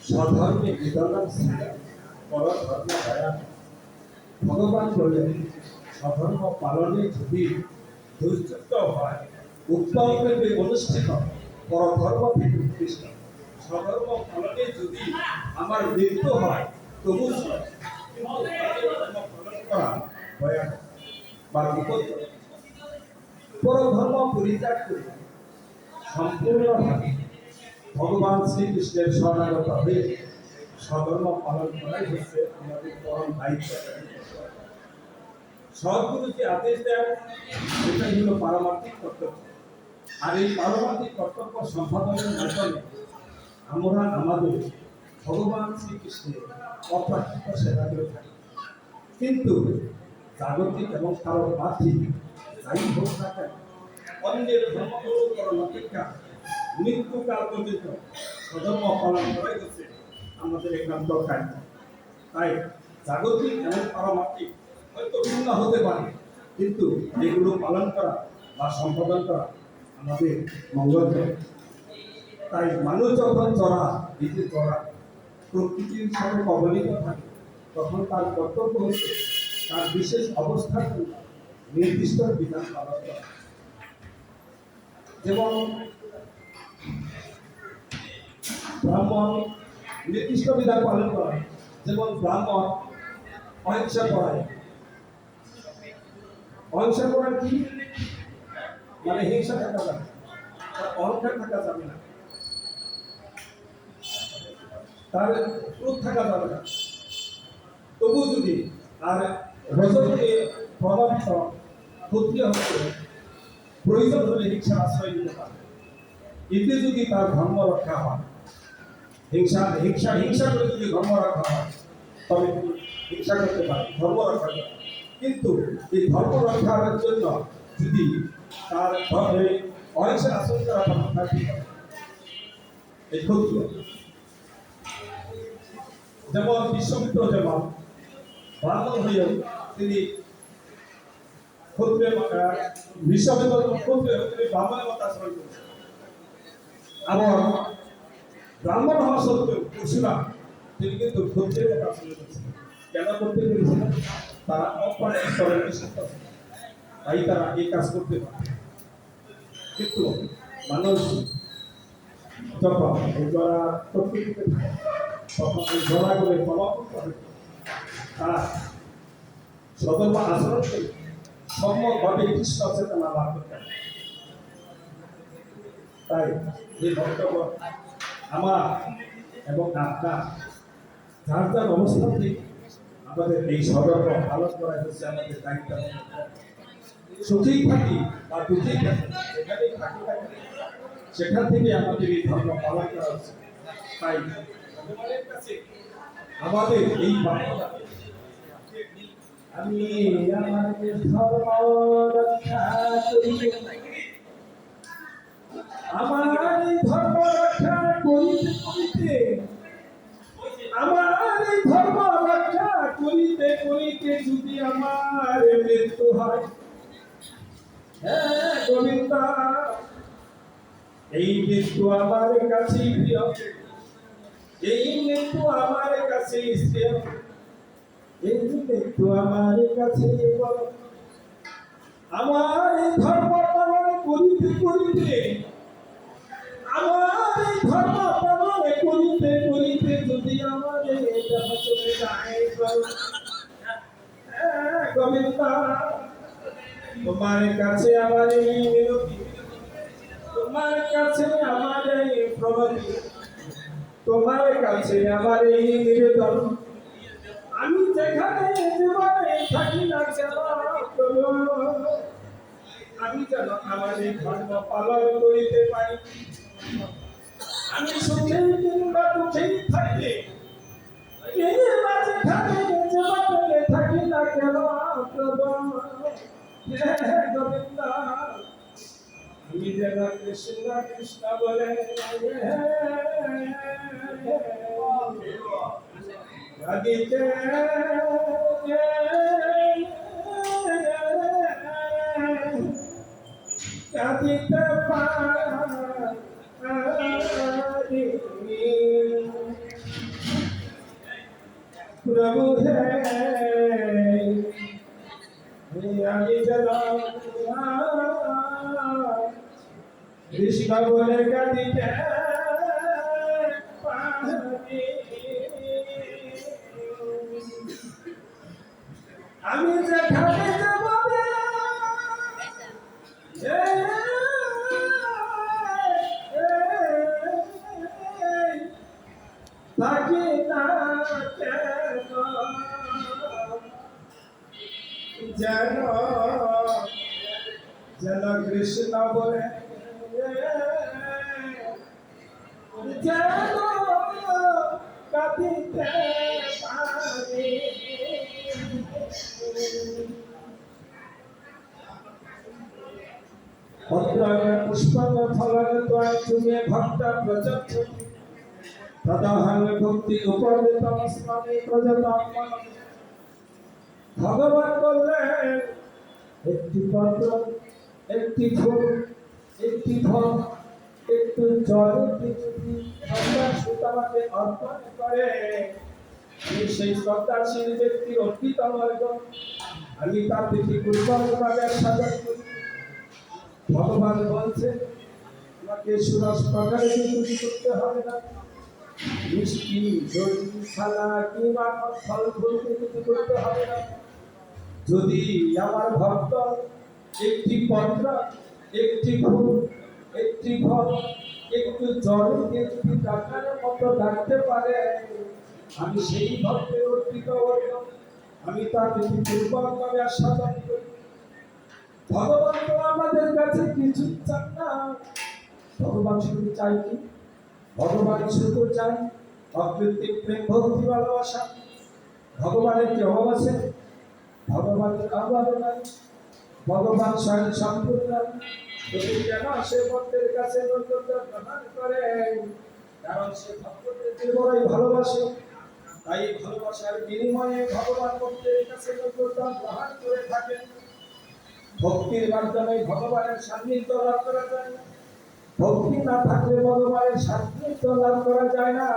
স্বধর্মে বিদ্যমান পরধর্ম দয়া। ভগবান বললেন স্বধর্ম পালনে যদি দুর্যুক্ত হয় উত্তমরূপে অনুষ্ঠিত পরধর্ম থেকে উৎকৃষ্ট। স্বধর্ম পালনে যদি আমার মৃত্যু হয় তবু করা ভয়ানক বা বিপদ। পরধর্ম পরিত্যাগ করে সম্পূর্ণভাবে ভগবান শ্রীকৃষ্ণের শরণাগত হয়ে স্বধর্ম পালন করাই হচ্ছে আমাদের পরম দায়িত্ব। সদ্গুরু যে আদেশ দেন সেটাই হলো পারমার্থিক কর্তব্য। আর এই পারমার্থিক কর্তব্য সম্পাদনের মাধ্যমে আমরা আমাদের ভগবান শ্রীকৃষ্ণের অপ্রাকৃত সেবা করে থাকি। কিন্তু জাগতিক এবং পারমার্থিক যাই হোক না কেন অন্যের ধর্মগুরুকরণ অপেক্ষা মৃত্যুকাল পর্যন্ত স্বধর্ম পালন করাই হচ্ছে আমাদের একান্ত কার্য। তাই জাগতিক এবং পারমার্থিক হয়তো ভিন্ন হতে পারে, কিন্তু এগুলো পালন করা বা সম্পাদন করা আমাদের মঙ্গলজনক। তাই মানুষ যখন চড়া প্রকৃতির সঙ্গে কবলিত থাকে তখন তার কর্তব্য হচ্ছে তার বিশেষ অবস্থার জন্য নির্দিষ্ট বিধান পালন করা। যেমন ব্রাহ্মণ নির্দিষ্ট বিধান পালন করে, যেমন ব্রাহ্মণ অহিংসা করায়। অহিংসা করার কি মানে হিংসা থাকা যাবে, অহংকার থাকা যাবে না, তার ক্রোধ থাকা যাবে না। তবু যদি আর রজনীকে প্রভাবিত ক্ষত্রিয় হচ্ছে প্রয়োজন হলে হিংসা আশ্রয় দিতে পারে। এতে যদি তার ধর্ম রক্ষা হয়, হিংসা হিংসা হিংসা করে যদি ধর্ম রক্ষা হয় তবে হিংসা করতে পারে, ধর্ম রক্ষা করে। কিন্তু এই ধর্ম রক্ষার জন্য যদি তার ধর্মে অহিংসা আচরণ করা থাকে এই ক্ষত্রিয়। যেমন বিশ্বমিত্র যেমন ব্রাহ্মণ হয়েও তিনি ক্ষত্রিয় বিশ্বমিত্র ক্ষত্রিয় তিনি ব্রাহ্মণের মতো আচরণ করেছেন। আবার ব্রাহ্মণ হওয়া সত্ত্বেও পরশুরাম তিনি কিন্তু ক্ষত্রিয়ের মতো আচরণ করেছেন। কেন করতে পেরেছিলেন? তারা অপরাধ স্তরের বিশিষ্ট, তাই তারা এই কাজ করতে পারে। কিন্তু মানুষ যখন এই জড়া প্রকৃতিতে থাকে তখন এই জড়াগুলো প্রভাবিত হয়, তারা সদর্ভ আচরণ করে সম্যকভাবে কৃষ্ণ চেতনা লাভ করতে পারে। তাই এই বক্তব্য আমার এবং আপনার যার যার অবস্থান থেকে আমাদের এই সদর্ভ পালন করা হচ্ছে আমাদের দায়িত্ব। সুখেই থাকি বা দুঃখেই থাকি, যেখানেই থাকি সেখান থেকে আমাদের এই ধর্ম পালন করা হচ্ছে। তাই ভগবানের কাছে আমাদের এই বার্তা, আমি আমার ধর্ম রক্ষা করিতে, আমার ধর্ম রক্ষা করিতে করিতে, আমার ধর্ম রক্ষা করিতে করিতে যদি আমার মৃত্যু হয়, হ্যাঁ গোবিন্দা, এই মৃত্যু আমার কাছে প্রিয়, এই মৃত্যু আমার কাছে প্রিয়, এই মৃত্যু আমার কাছে বড়। আমার ধর্ম পালন করিতে করিতে, আমার ধর্ম পালন করিতে করিতে যদি আমার দেহ চলে যায়, গোবিন্দা, তোমার কাছে আমার এই মিনতি, তোমার কাছে আমার এই প্রণতি, তোমার কাছে আমার এই নিবেদন, আমি যেখানে জীবনে থাকি না কেন আমি যেন আমার এই ধর্ম পালন করিতে পারি। আমি সুখে কিংবা দুঃখেই থাকি, যেখানে থাকি না কেন গোবিন্দা, আমি যেন কৃষ্ণ কৃষ্ণ বলে রাধিতে রাধিতে পারি। प्रभु है আমি যেন কৃষ্ণ বলে কাঁদিতে পারি। আমি যেখানে যাব থাকি না কেন যেন যেন কৃষ্ণ বলে যেন কাঁদিতে পারি। পুষ্পাঙ্গ ফলন ত্বয় চুমে ভক্ত প্রচক্ষ তদহং ভক্তি উপরিতম স্মরণে প্রযতম মনঃ। ভগবান বললেন একটি পত্র, একটি ফুল, একটি ফল, একটু জল যদি ভগবান সুতমাকে অর্পণ করে সেই শ্রদ্ধাশীল ব্যক্তির অর্পিত বর্গ আমি তার প্রতি পূর্বভাবে সাধন করি। ভগবান বলছে তোমাকে সুরস প্রকারে তৈরি করতে হবে না, মিষ্টি দই ছানা কিংবা ফল ফুল তৈরি করতে হবে না। যদি আমার ভক্ত একটি পত্র, একটি ফুল, একটি ফল, একটু জল দিয়ে যদি ডাকার মতো ডাকতে পারে আমি সেই ভক্তের অর্পিত বর্গ আমি তার প্রতি পূর্বভাবে সাধন করি। ভগবান তো আমাদের কাছে কিছু চান না, ভগবান শুধু চাই কি? ভগবান শুধু চাই অকৃত্রিম প্রেম ভক্তি ভালোবাসা। ভগবানের কি অভাব আছে? ভগবানের অভাব নাই, ভগবান স্বয়ং সম্পূর্ণ। যদি কেন সে ভক্তের কাছে নৈকট্য প্রদান করে? কারণ সে ভক্তদেরকে বড়ই ভালোবাসে। তাই ভালোবাসার বিনিময়ে ভগবান ভক্তের কাছে নৈকট্য গ্রহণ করে থাকেন। ভক্তির মাধ্যমে ভগবানের সান্নিধ্য লাভ করা যায়। ভক্তি না থাকলে ভগবানের সান্নিধ্য লাভ করা যায় না।